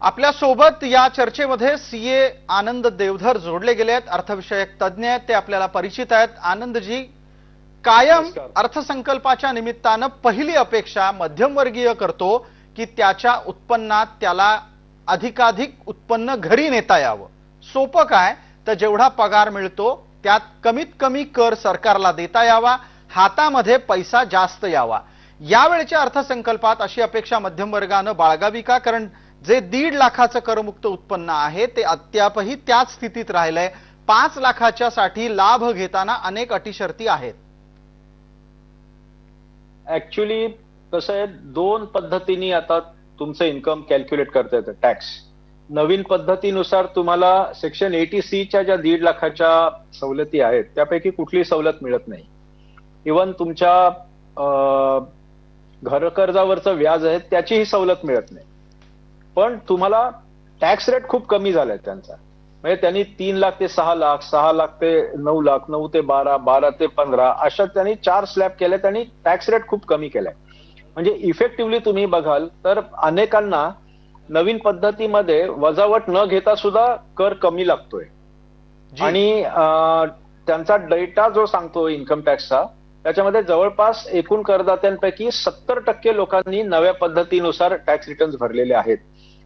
आपल्या सोबत या चर्चेमध्ये सीए आनंद देवधर जोडले गेले आहेत, अर्थविषयक तज्ञ आहेत, ते आपल्याला परिचित आहेत. आनंदजी, कायम अर्थसंकल्पाच्या निमित्तानं पहिली अपेक्षा मध्यमवर्गीय करतो की त्याच्या उत्पन्नात त्याला अधिकाधिक उत्पन्न घरी नेता यावं. सोपं काय, तर जेवढा पगार मिळतो त्यात कमीत कमी कर सरकारला देता यावा, हातामध्ये पैसा जास्त यावा. यावेळच्या अर्थसंकल्पात अशी अपेक्षा मध्यम वर्गानं बाळगावी का? कारण जे 1.5 लाखाचं करमुक्त उत्पन्न आहे ते अद्यापही त्याच स्थितीत राहिलंय. 5 लाखाच्या साठी लाभ घेताना अनेक अटी शर्ती आहेत. ऍक्च्युली कसं आहे, 2 पद्धतीने आता तुमचं इन्कम कॅल्क्युलेट करता येतं. टॅक्स नवीन पद्धतीनुसार तुम्हाला सेक्शन 80C च्या ज्या 1.5 लाखाच्या सवलती आहेत त्यापैकी कुठलीही सवलत मिळत नाही. इव्हन तुमच्या घर कर्जावरचं व्याज आहे त्याचीही सवलत मिळत नाही. पण तुम्हाला टॅक्स रेट खूप कमी झालाय त्यांचा. म्हणजे त्यांनी 3 लाख ते 6 लाख, 6 लाख ते 9 लाख, 9 ते 12, 12 ते 15 अशा त्यांनी 4 स्लॅब केले. त्यांनी टॅक्स रेट खूप कमी केलाय. म्हणजे इफेक्टिव्हली तुम्ही बघाल तर अनेकांना नवीन पद्धतीमध्ये वजावट न घेता सुद्धा कर कमी लागतोय. आणि त्यांचा डेटा जो सांगतो इन्कम टॅक्सचा, त्याच्यामध्ये जवळपास एकूण करदात्यांपैकी 70% लोकांनी नव्या पद्धतीनुसार टॅक्स रिटर्न्स भरलेले आहेत.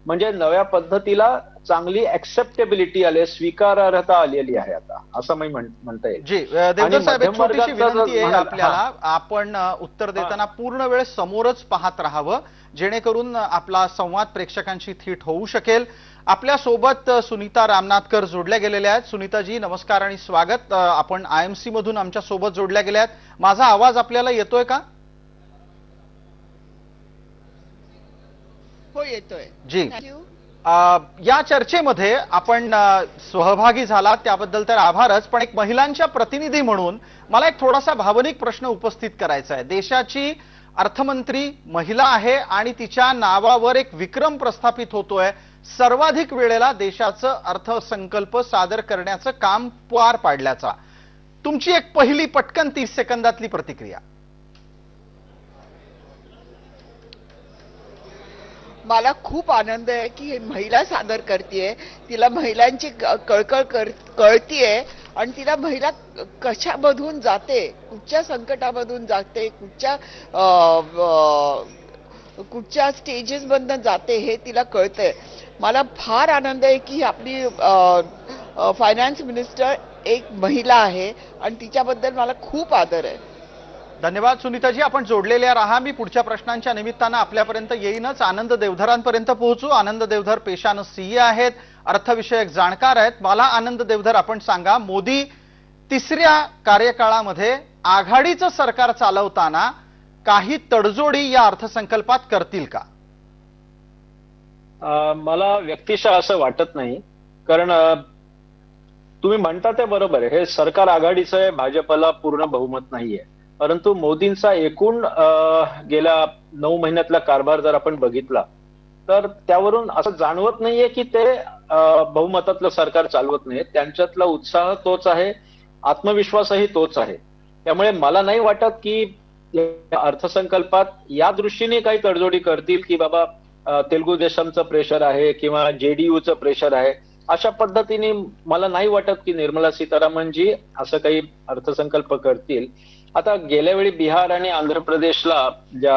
म्हणजे नव्या पद्धतीला चांगली ऍक्सेप्टेबिलिटी आली, स्वीकारार्हता आलेली आहे आता, असं मी म्हणता येईल. जी देवधर साहेब, एक छोटीशी विनंती आहे आपल्याला, आपण उत्तर देताना पूर्ण वेळ समोरच पाहत राहावं जेणेकरून आपला संवाद प्रेक्षकांशी थेट होऊ शकेल. आपल्या सोबत सुनीता रामनाथकर जोडल्या गेलेल्या आहेत. सुनीताजी नमस्कार आणि स्वागत. आपण आयएमसी मधून आमच्या सोबत जोडल्या गेल्या आहेत. माझा आवाज आपल्याला येतोय का? हो येतोय जी. या चर्चेमध्ये आपण सहभागी झालात त्याबद्दल तर आभारच, पण एक महिलांच्या प्रतिनिधी म्हणून मला एक थोडासा भावनिक प्रश्न उपस्थित करायचा आहे. देशाची अर्थमंत्री महिला आहे आणि तिच्या नावावर एक विक्रम प्रस्थापित होतोय. सर्वाधिक वेळेला देशाचं अर्थसंकल्प सादर करण्याचं काम पार पाडल्याचा. तुमची एक पहिली पटकन 30 सेकंदातली प्रतिक्रिया. मला खूप आनंद आहे की महिला सादर करतेय. तिला महिलांची कळकळ कळतीये आणि तिला महिला कशामधून जाते, कुठच्या संकटामधून जाते, कुठच्या स्टेजेस मधून जाते हे तिला कळतंय. मला फार आनंद आहे की आपली फायनान्स मिनिस्टर एक महिला आहे आणि तिच्याबद्दल मला खूप आदर आहे. धन्यवाद सुनीताजी, आपण जोडलेल्या राहा. मी पुढच्या प्रश्नांच्या निमित्तानं आपल्यापर्यंत येईनच. आनंद देवधरांपर्यंत पोहोचू. आनंद देवधर पेशानं सीए आहेत, अर्थविषयक जाणकार आहेत. मला आनंद देवधर आपण सांगा, मोदी 3ऱ्या कार्यकाळामध्ये आघाडीचं सरकार चालवताना काही तडजोडी या अर्थसंकल्पात करतील का? मला व्यक्तिशः असं वाटत नाही. कारण तुम्ही म्हणता ते बरोबर आहे, हे सरकार आघाडीचं आहे, भाजपला पूर्ण बहुमत नाहीये. परंतु मोदींचा एकूण गेल्या 9 महिन्यातला कारभार जर आपण बघितला तर त्यावरून असं जाणवत नाहीये की ते बहुमतातलं सरकार चालवत नाही. त्यांच्यातला उत्साह तोच आहे, आत्मविश्वासही तोच आहे. त्यामुळे मला नाही वाटत की अर्थसंकल्पात या दृष्टीने काही तडजोडी करतील की बाबा तेलुगू देशमचं प्रेशर आहे किंवा जेडीयूचं प्रेशर आहे. अशा पद्धतीने मला नाही वाटत की निर्मला सीतारामनजी असं काही अर्थसंकल्प करतील. आता गेल्या वेळी बिहार आणि आंध्र प्रदेशला ज्या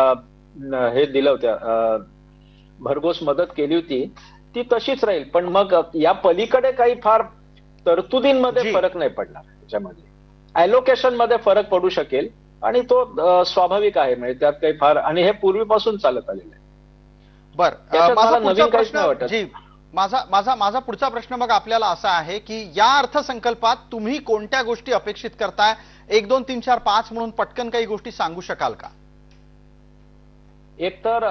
हे दिलं होत्या भरघोस मदत केली होती ती तशीच राहील. पण मग या पलीकडे काही फार तरतुदींमध्ये फरक नाही पडणार. त्याच्यामध्ये ॲलोकेशन मध्ये फरक पडू शकेल आणि तो स्वाभाविक आहे. म्हणजे त्यात काही फार, आणि हे पूर्वीपासून चालत आलेलं आहे. माझा पुढचा प्रश्न मग आपल्याला असा आहे की या अर्थसंकल्पात तुम्ही कोणत्या गोष्टी अपेक्षित करताय? 1 2 3 4 5 म्हणून पटकन काही गोष्टी सांगू शकाल का? एक तर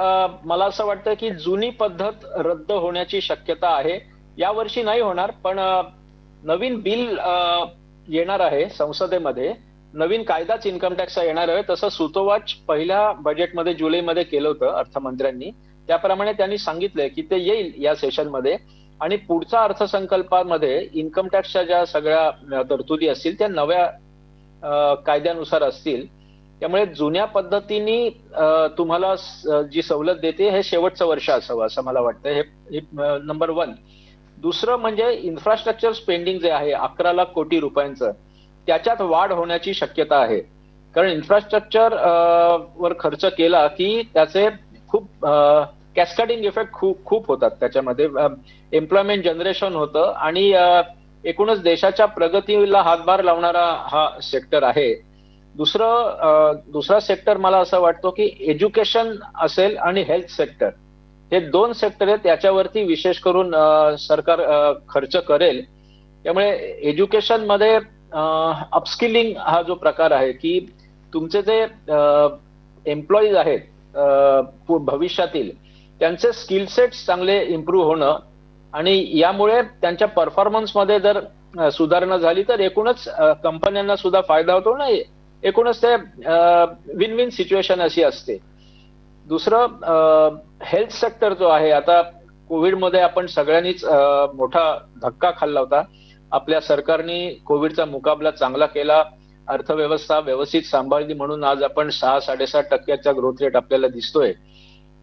मला असं वाटतं की जुनी पद्धत रद्द होण्याची शक्यता आहे. यावर्षी नाही होणार, पण नवीन बिल येणार आहे संसदेमध्ये. नवीन कायदाच इन्कम टॅक्सचा येणार आहे. तसं सुतोवाच पहिल्या बजेटमध्ये जुलैमध्ये केलं होतं अर्थमंत्र्यांनी. त्याप्रमाणे त्यांनी सांगितलंय की ते येईल या सेशनमध्ये. आणि पुढच्या अर्थसंकल्पामध्ये इन्कम टॅक्सच्या ज्या सगळ्या तरतुदी असतील त्या नव्या कायद्यानुसार असतील. त्यामुळे जुन्या पद्धतीने तुम्हाला जी सवलत देते हे शेवटचं वर्ष असावं असं मला वाटतं. हे नंबर 1. दुसरं म्हणजे इन्फ्रास्ट्रक्चर स्पेंडिंग जे आहे 11 लाख कोटी रुपयांचं, त्याच्यात वाढ होण्याची शक्यता आहे. कारण इन्फ्रास्ट्रक्चर वर खर्च केला की त्याचे खूप कॅस्केडिंग इफेक्ट खूप होतात. त्याच्यामध्ये एम्प्लॉयमेंट जनरेशन होतं आणि एकूणच देशाच्या प्रगतीला हातभार लावणारा हा सेक्टर आहे. दुसरा सेक्टर मला असं वाटतो की एज्युकेशन असेल आणि हेल्थ सेक्टर, हे 2 सेक्टर आहेत. त्याच्यावरती विशेष करून सरकार खर्च करेल. त्यामुळे एज्युकेशन मध्ये अपस्किलिंग हा जो प्रकार आहे की तुमचे जे एम्प्लॉईज आहेत भविष्यातील, त्यांचे स्किल सेट्स चांगले इम्प्रूव्ह होणं आणि यामुळे त्यांच्या परफॉर्मन्समध्ये जर सुधारणा झाली तर एकूणच कंपन्यांना सुद्धा फायदा होतो ना. एकूणच ते विन विन सिच्युएशन अशी असते. दुसरं हेल्थ सेक्टर जो आहे, आता कोविडमध्ये आपण सगळ्यांनीच मोठा धक्का खाल्ला होता. आपल्या सरकारने कोविडचा मुकाबला चांगला केला, अर्थव्यवस्था व्यवस्थित सांभाळली, म्हणून आज आपण 6-6.5% ग्रोथ रेट आपल्याला दिसतोय.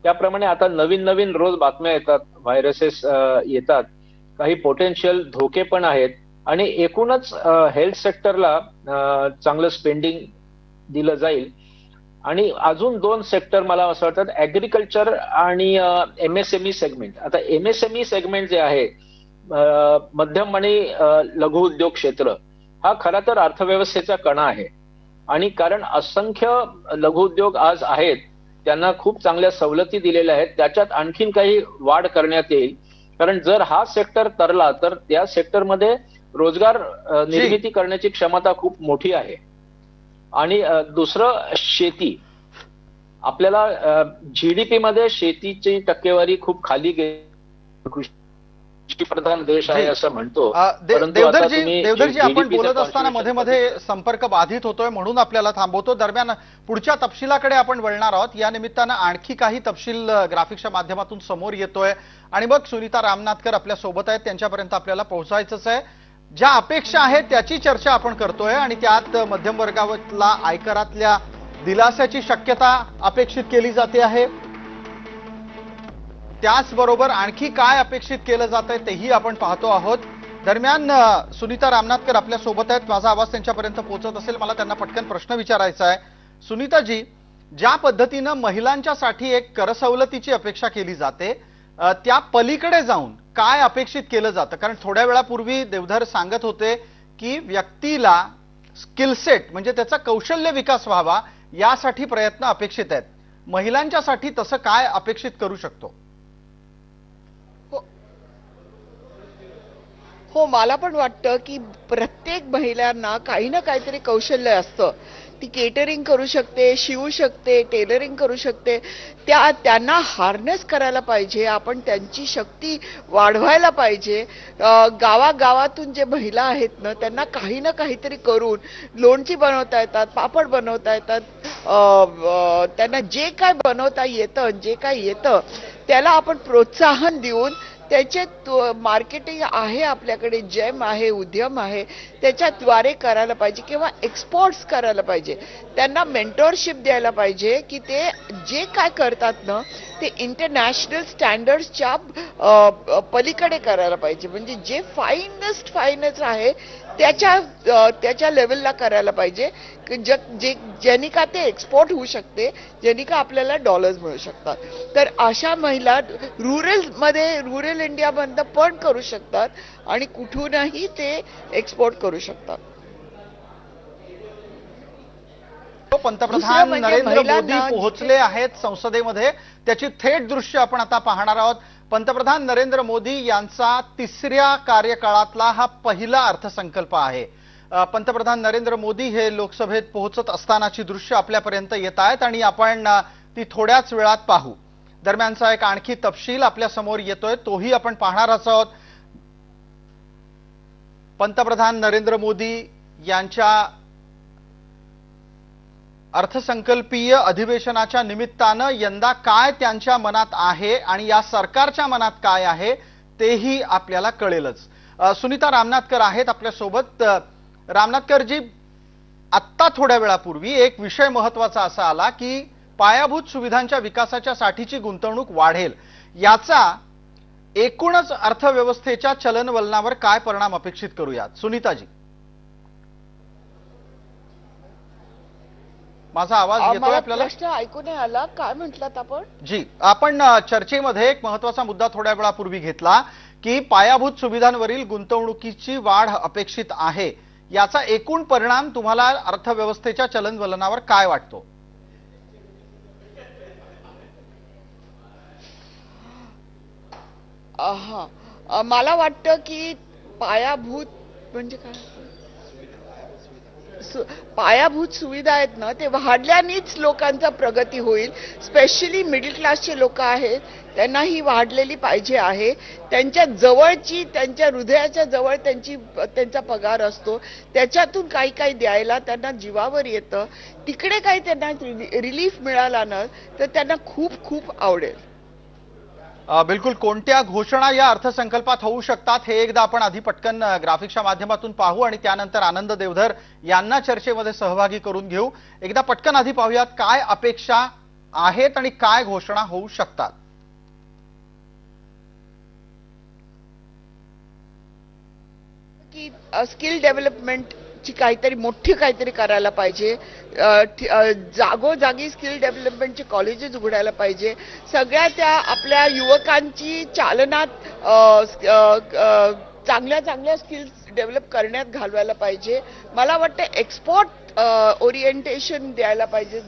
त्याप्रमाणे आता नवीन रोज बातम्या येतात, व्हायरसेस येतात, काही पोटेन्शियल धोके पण आहेत आणि एकूणच हेल्थ सेक्टरला चांगलं स्पेंडिंग दिलं जाईल. आणि अजून 2 सेक्टर मला असं वाटतं, ऍग्रिकल्चर आणि MSME सेगमेंट. आता MSME सेगमेंट जे आहे, मध्यम आणि लघु उद्योग क्षेत्र, हा खरा तर अर्थव्यवस्थेचा कणा आहे. आणि कारण असंख्य लघु उद्योग आज आहेत, त्यांना खूप चांगल्या सवलती दिलेल्या आहेत. त्याच्यात आणखीन काही वाढ करण्यात येईल. कारण जर हा सेक्टर तरला तर त्या सेक्टरमध्ये रोजगार निर्मिती करण्याची क्षमता खूप मोठी आहे. आणि दुसरं शेती. आपल्याला GDP मध्ये शेतीची टक्केवारी खूप खाली गेली, कृषी प्रधान देश आहे असं म्हणतो. देवधरजी, आपण बोलत असताना मध्ये संपर्क बाधित होतोय म्हणून आपल्याला थांबवतो. दरम्यान पुढच्या तपशिलाकडे आपण वळणार आहोत. या निमित्तानं आणखी काही तपशील ग्राफिक्सच्या माध्यमातून समोर येतोय आणि मग सुनीता रामनाथकर आपल्या सोबत आहेत, त्यांच्यापर्यंत आपल्याला पोहोचायचंच आहे. ज्या अपेक्षा आहेत त्याची चर्चा आपण करतोय आणि त्यात मध्यम वर्गाला आयकरातल्या दिलासाची शक्यता अपेक्षित केली जाते आहे. त्याचबरोबर आणखी काय अपेक्षित केलं जात आहे तेही आपण पाहतो आहोत. दरम्यान सुनीता रामनाथकर आपल्या सोबत आहेत. माझा आवाज त्यांच्यापर्यंत पोहोचत असेल, मला त्यांना पटकन प्रश्न विचारायचा आहे. सुनीताजी, ज्या पद्धतीनं महिलांच्यासाठी एक करसवलतीची अपेक्षा केली जाते, त्या पलीकडे जाऊन काय अपेक्षित केलं जातं? कारण थोड्या वेळापूर्वी देवधर सांगत होते की व्यक्तीला स्किलसेट म्हणजे त्याचा कौशल्य विकास व्हावा यासाठी प्रयत्न अपेक्षित आहेत. महिलांच्यासाठी तसं काय अपेक्षित करू शकतो? हो, मला पण वाटतं की प्रत्येक महिलांना काही ना काहीतरी कौशल्य असतं. ती केटरिंग करू शकते, शिवू शकते, टेलरिंग करू शकते. त्यांना हार्नेस करायला पाहिजे. आपण त्यांची शक्ती वाढवायला पाहिजे. गावागावातून जे महिला आहेत ना, त्यांना काही ना काहीतरी करून लोणची बनवता येतात, पापड बनवता येतात. त्यांना जे काय बनवता येतं, जे काय येतं त्याला आपण प्रोत्साहन देऊन त्याच्यात मार्केटिंग आहे, आपल्याकडे जेम आहे, उद्यम आहे, त्याच्याद्वारे करायला पाहिजे किंवा एक्सपोर्ट्स करायला पाहिजे. त्यांना मेंटॉरशिप द्यायला पाहिजे की ते जे काय करतात ना ते इंटरनॅशनल स्टँडर्ड्सच्या पलीकडे करायला पाहिजे. म्हणजे जे फाईनच आहे त्याच्या लेवलला करायला पाहिजे, ज्यांनी का ते एक्सपोर्ट होऊ शकते, ज्यांनी का आपल्याला डॉलर्स मिळू शकतात. तर अशा महिला रुरल इंडियामधनं पण करू शकतात आणि कुठूनही ते एक्सपोर्ट करू शकतात. पंतप्रधान नरेंद्र मोदी पोहोचले आहेत संसदेमध्ये, त्याची थेट दृश्य आपण आता पाहणार आहोत. पंतप्रधान नरेंद्र मोदी यांचा 3ऱ्या कार्यकाळातला हा पहिला अर्थसंकल्प आहे. पंतप्रधान नरेंद्र मोदी हे लोकसभेत पोहोचत असतानाची दृश्य आपल्यापर्यंत येत आहेत आणि आपण ती थोड्याच वेळात पाहू. दरम्यानचा एक आणखी तपशील आपल्या समोर येतोय, तोही आपण पाहणार आहोत. पंतप्रधान नरेंद्र मोदी यांच्या अर्थसंकल्पीय अधिवेशनाच्या निमित्तानं यंदा काय त्यांच्या मनात आहे आणि या सरकारच्या मनात काय आहे तेही आपल्याला कळेलच. सुनीता रामनाथकर आहेत आपल्या सोबत. रामनाथकरजी, आत्ता थोड्या वेळापूर्वी एक विषय महत्वाचा असा आला की पायाभूत सुविधांच्या विकासाच्या साठीची गुंतवणूक वाढेल, याचा एकूणच अर्थव्यवस्थेच्या चलनवलनावर काय परिणाम अपेक्षित करूयात? सुनीताजी, माझा आवाज येतोय आपल्याला? प्रश्न ऐकू नाही आला, काय म्हटलात आपण? जी, आपण चर्चेमध्ये एक महत्वाचा मुद्दा थोड्या वेळापूर्वी घेतला की पायाभूत सुविधांवरील गुंतवणुकीची वाढ अपेक्षित आहे, याचा एकूण परिणाम तुम्हाला अर्थव्यवस्थेच्या चलनवलनावर काय वाटतो? मला वाटतं की पायाभूत म्हणजे काय, पायाभूत सुविधा आहेत ना, ते वाढल्यानेच लोकांचा प्रगती होईल. स्पेशली मिडल क्लासचे लोक आहेत, त्यांना ही वाढलेली पाहिजे आहे. त्यांच्या जवळची, त्यांच्या हृदयाच्या जवळ त्यांचा पगार असतो, त्याच्यातून काही काही द्यायला त्यांना जीवावर येतं. तिकडे काही त्यांना रिलीफ मिळाला ना तर त्यांना खूप खूप आवडेल. बिलकुल. कोणत्या घोषणा या अर्थसंकल्पात होऊ शकतात हे एकदा आपण आधी पटकन ग्राफिक्सच्या माध्यमातून पाहू आणि त्यानंतर आनंद देवधर यांना चर्चेमध्ये सहभागी करून घेऊ. एकदा पटकन आधी पाहूयात काय अपेक्षा आहेत आणि काय घोषणा होऊ शकतात. की स्किल डेव्हलपमेंट ची काहीतरी मोठी काहीतरी करायला पाहिजे. जागोजागी स्किल डेव्हलपमेंटचे कॉलेजेस उघडायला पाहिजे. सगळ्या त्या आपल्या युवकांची चालनात चांगल्या चांगल्या स्किल्स डेव्हलप करण्यात घालवायला पाहिजे. मला वाटतं एक्सपोर्ट ओरिएंटेशन द्यायला पाहिजे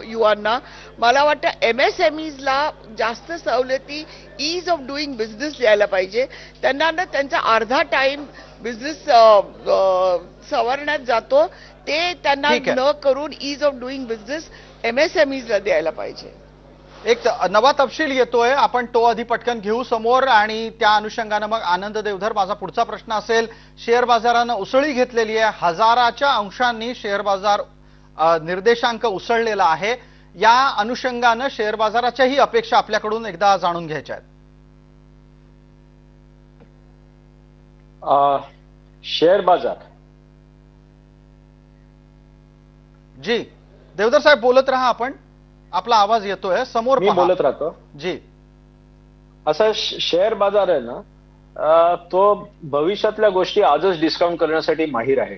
युवांना. मला वाटतं MSMEsला जास्त सवलती, ईज ऑफ डुईंग बिझनेस द्यायला पाहिजे. त्यांना ना त्यांचा अर्धा टाइम बिझनेस सवरण्यात जातो, ते त्यांना न करून ईज ऑफ डुईंग बिझनेस MSMEsला द्यायला पाहिजे. एक नवा तपशील येतोय, आपण तो आधी पटकन घेऊ समोर आणि त्या अनुषंगाने मग आनंद देवधर, माझा पुढचा प्रश्न असेल. शेअर बाजारानं उसळी घेतलेली आहे, हजाराच्या अंशांनी शेअर बाजार निर्देशांक उसळलेला आहे. या अनुषंगानं शेअर बाजाराच्याही अपेक्षा आपल्याकडून एकदा जाणून घ्यायच्या आहेत. शेअर बाजार, जी देवधर साहेब बोलत राहा, आपण आपला आवाज येतोय समोर, मी बोलत राहतो. जी, असा शेअर बाजार आहे ना, तो भविष्यातल्या गोष्टी आजच डिस्काउंट करण्यासाठी माहीर आहे.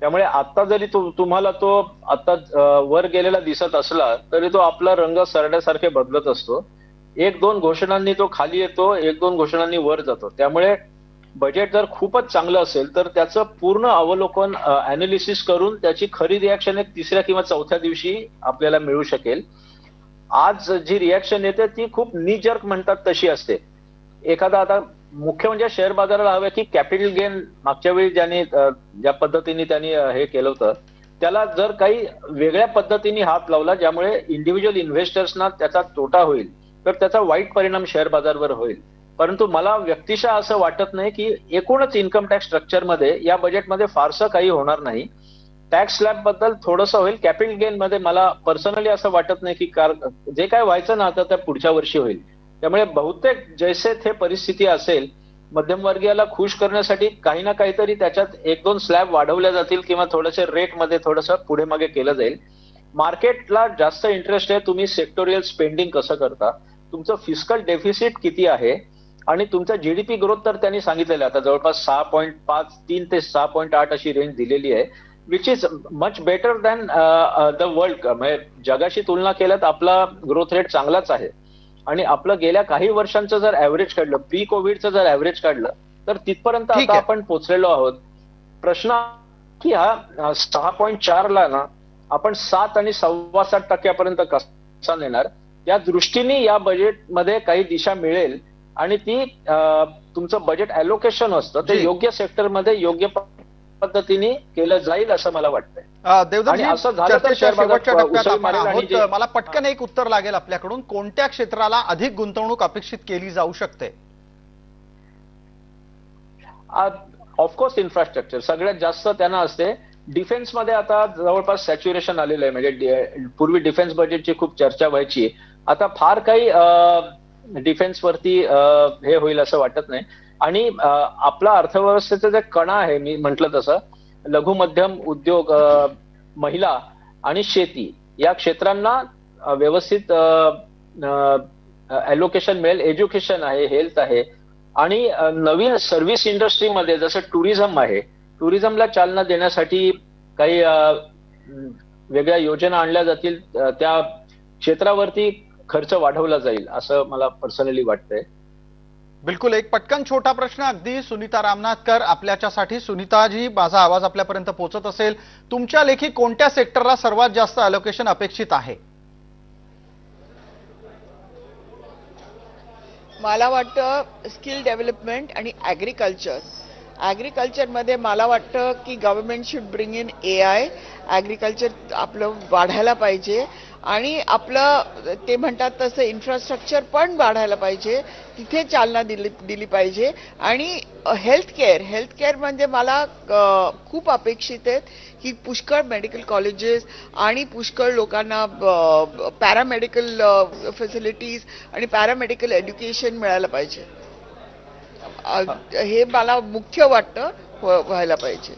त्यामुळे आता जरी तुम्हाला तो आता वर गेलेला दिसत असला तरी तो आपला रंग सरड्यासारखे बदलत असतो. एक दोन घोषणांनी तो खाली येतो, एक दोन घोषणांनी वर जातो. त्यामुळे बजेट जर खूपच चांगलं असेल तर त्याचं पूर्ण अवलोकन अनालिसिस करून त्याची खरी रिॲक्शन एक तिसऱ्या किंवा चौथ्या दिवशी आपल्याला मिळू शकेल. आज जी रिॲक्शन येते ती खूप नी जर्क म्हणतात तशी असते. एखादा आता मुख्य म्हणजे शेअर बाजाराला हवं की कॅपिटल गेन मागच्या वेळी ज्या पद्धतीने त्यांनी हे केलं होतं त्याला जर काही वेगळ्या पद्धतीने हात लावला ज्यामुळे इंडिव्हिज्युअल इन्व्हेस्टर्सना त्याचा तोटा होईल तर त्याचा वाईट परिणाम शेअर बाजारवर होईल. परंतु मला व्यक्तिशः असं वाटत नाही की एकूणच इन्कम टॅक्स स्ट्रक्चरमध्ये या बजेटमध्ये फारसं काही होणार नाही. टॅक्स स्लॅब बद्दल थोडंसं होईल. कॅपिटल गेन मध्ये मला पर्सनली असं वाटत नाही की जे काय व्हायचं ना आता त्या पुढच्या वर्षी होईल. त्यामुळे बहुतेक जैसे थे परिस्थिती असेल मध्यमवर्गीयाला खुश करण्यासाठी काही ना काहीतरी त्याच्यात एक दोन स्लॅब वाढवल्या जातील किंवा थोडेसे रेटमध्ये थोडंसं पुढे मागे केलं जाईल. मार्केटला जास्त इंटरेस्ट आहे तुम्ही सेक्टोरियल स्पेंडिंग कसं करता, तुमचं फिस्कल डेफिसिट किती आहे आणि तुमचा जीडीपी ग्रोथ तर त्यांनी सांगितलेलं आहे आता जवळपास 6.53 ते 6.8 अशी रेंज दिलेली आहे, which is much better than the world. म्हणजे जगाशी तुलना केल्यात आपला ग्रोथ रेट चांगलाच आहे. आणि आपलं गेल्या काही वर्षांचं जर ऍव्हरेज काढलं, प्री कोविडचं जर ऍव्हरेज काढलं तर तिथपर्यंत आता आपण पोहोचलेलो आहोत. प्रश्न की हा 6.4 ला ना आपण 7 आणि 7.25% कसा नेणार, या दृष्टीने या बजेटमध्ये काही दिशा मिळेल आणि ती तुमचं बजेट अलोकेशन असतं ते योग्य सेक्टरमध्ये योग्य पद्धतीने केलं जाईल असं मला वाटतंय. असं झालं तर शेवटच्या टप्प्यात मला पटकन एक उत्तर लागेल आपल्याकडून, कोणत्या क्षेत्राला अधिक गुंतवणूक अपेक्षित केली जाऊ शकते? ऑफकोर्स इन्फ्रास्ट्रक्चर सगळ्यात जास्त त्यांना असते. डिफेन्समध्ये आता जवळपास सॅच्युरेशन आलेलं आहे. म्हणजे पूर्वी डिफेन्स बजेटची खूप चर्चा व्हायची, आता फार काही डिफेन्सवरती हे होईल असं वाटत नाही. आणि आपला अर्थव्यवस्थेचा जे कणा आहे मी म्हटलं तसं लघु मध्यम उद्योग महिला आणि शेती या क्षेत्रांना व्यवस्थित ॲलोकेशन मिळेल. एज्युकेशन आहे, हेल्थ आहे आणि नवीन सर्व्हिस इंडस्ट्रीमध्ये जसं टुरिझम आहे, टुरिझमला चालना देण्यासाठी काही वेगळ्या योजना आणल्या जातील. त्या क्षेत्रावरती खर्च वाढवला जाईल असं मला पर्सनली वाटतंय. बिलकुल. एक पटकन छोटा प्रश्न अगदी सुनीता रामनाथकर आपल्याच्यासाठी. सुनीताजी, माझा आवाज आपल्यापर्यंत पोहोचत असेल. तुमच्या लेखी कोणत्या सेक्टरला सर्वात जास्त अलोकेशन अपेक्षित आहे? मला वाटतं स्किल डेव्हलपमेंट आणि ॲग्रिकल्चरमध्ये मला वाटतं की government should bring in AI. Agriculture आपलं वाढायला पाहिजे आणि आपलं ते म्हणतात तसं इन्फ्रास्ट्रक्चर पण वाढायला पाहिजे, तिथे चालना दिली पाहिजे. आणि हेल्थकेअर म्हणजे मला खूप अपेक्षित आहेत की पुष्कळ मेडिकल कॉलेजेस आणि पुष्कळ लोकांना पॅरामेडिकल फॅसिलिटीज आणि पॅरामेडिकल एज्युकेशन मिळायला पाहिजे. हे मला मुख्य वाटतं व्हायला पाहिजे.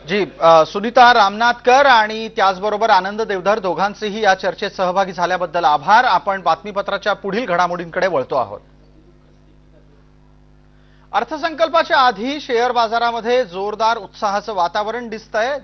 जी, सुनीता रामनाथकर आणि त्याचबरोबर आनंद देवधर दोघांचेही या चर्चेत सहभागी झाल्याबद्दल आभार. आपण बातमीपत्राच्या पुढील घडामोडींकडे वळतो आहोत. अर्थसंकल्पाच्या आधी शेअर बाजारामध्ये जोरदार उत्साहाचं वातावरण दिसतंय.